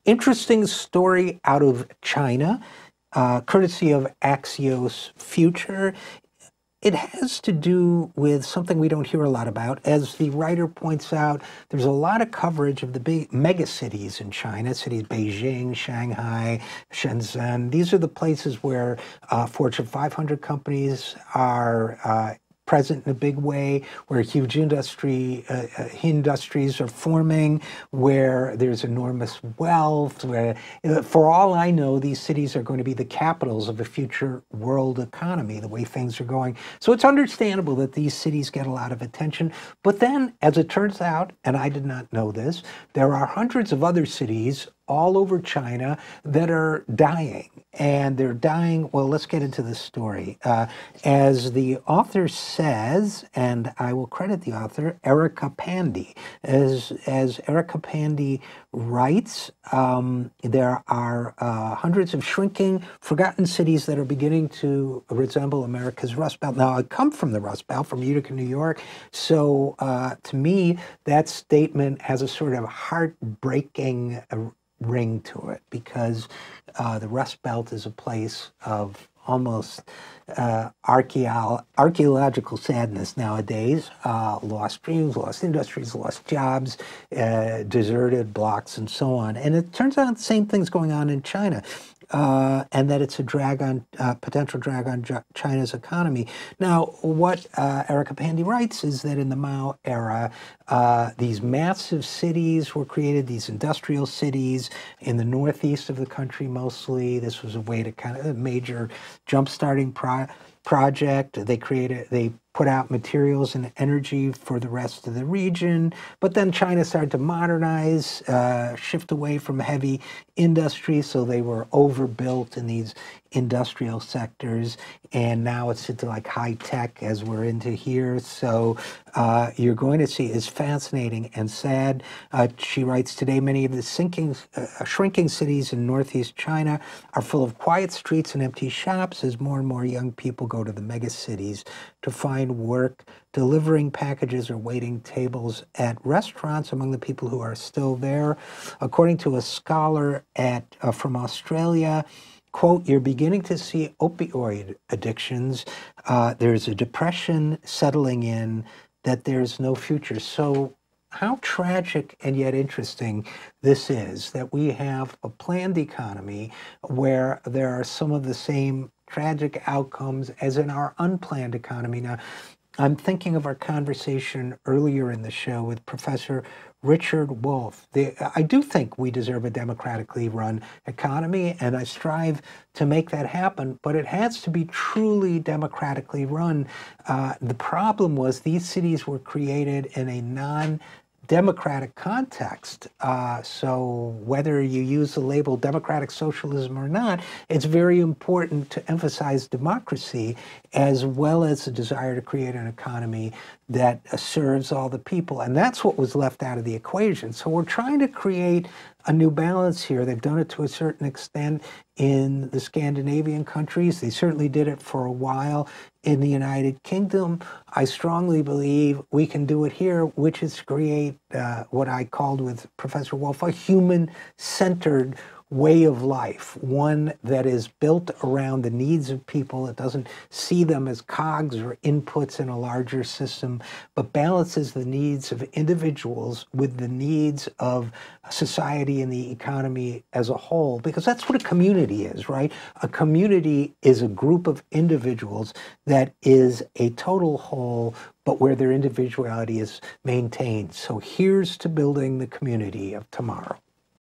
Interesting story out of China, courtesy of Axios Future. It has to do with something we don't hear a lot about. As the writer points out, there's a lot of coverage of the big mega cities in China, cities Beijing, Shanghai, Shenzhen. These are the places where Fortune 500 companies are present in a big way, where huge industries are forming, where there's enormous wealth, where, for all I know, these cities are going to be the capitals of a future world economy, the way things are going. So it's understandable that these cities get a lot of attention. But then, as it turns out, and I did not know this, there are hundreds of other cities all over China that are dying. And they're dying, well, let's get into the story. As the author says, and I will credit the author, Erica Pandy. As Erica Pandy writes, there are hundreds of shrinking, forgotten cities that are beginning to resemble America's Rust Belt. Now, I come from the Rust Belt, from Utica, New York, so to me, that statement has a sort of heartbreaking ring to it, because the Rust Belt is a place of almost archaeological sadness nowadays. Lost dreams, lost industries, lost jobs, deserted blocks, and so on. And it turns out the same thing's going on in China. And that it's a drag on, potential drag on China's economy. Now, what Erica Pandy writes is that in the Mao era, these massive cities were created, these industrial cities in the northeast of the country mostly. This was a way to kind of a major jump-starting project. They put out materials and energy for the rest of the region. But then China started to modernize, shift away from heavy industry, so they were overbuilt in these industrial sectors. And now it's into like high tech, as we're into here. So you're going to see, it's fascinating and sad. She writes, today many of the shrinking cities in northeast China are full of quiet streets and empty shops as more and more young people go to the mega cities to find work, delivering packages or waiting tables at restaurants among the people who are still there. According to a scholar from Australia, quote, you're beginning to see opioid addictions. There's a depression settling in, that there's no future. So how tragic and yet interesting this is, that we have a planned economy where there are some of the same tragic outcomes as in our unplanned economy. Now, I'm thinking of our conversation earlier in the show with Professor Richard Wolff. I do think we deserve a democratically run economy, and I strive to make that happen, but it has to be truly democratically run. The problem was these cities were created in a democratic context. So whether you use the label democratic socialism or not, it's very important to emphasize democracy as well as the desire to create an economy that serves all the people. And that's what was left out of the equation. So we're trying to create a new balance here. They've done it to a certain extent in the Scandinavian countries. They certainly did it for a while in the United Kingdom. I strongly believe we can do it here, which is create what I called with Professor Wolff a human-centered way of life, one that is built around the needs of people. It doesn't see them as cogs or inputs in a larger system, but balances the needs of individuals with the needs of society and the economy as a whole, because that's what a community is, right? A community is a group of individuals that is a total whole, but where their individuality is maintained. So here's to building the community of tomorrow.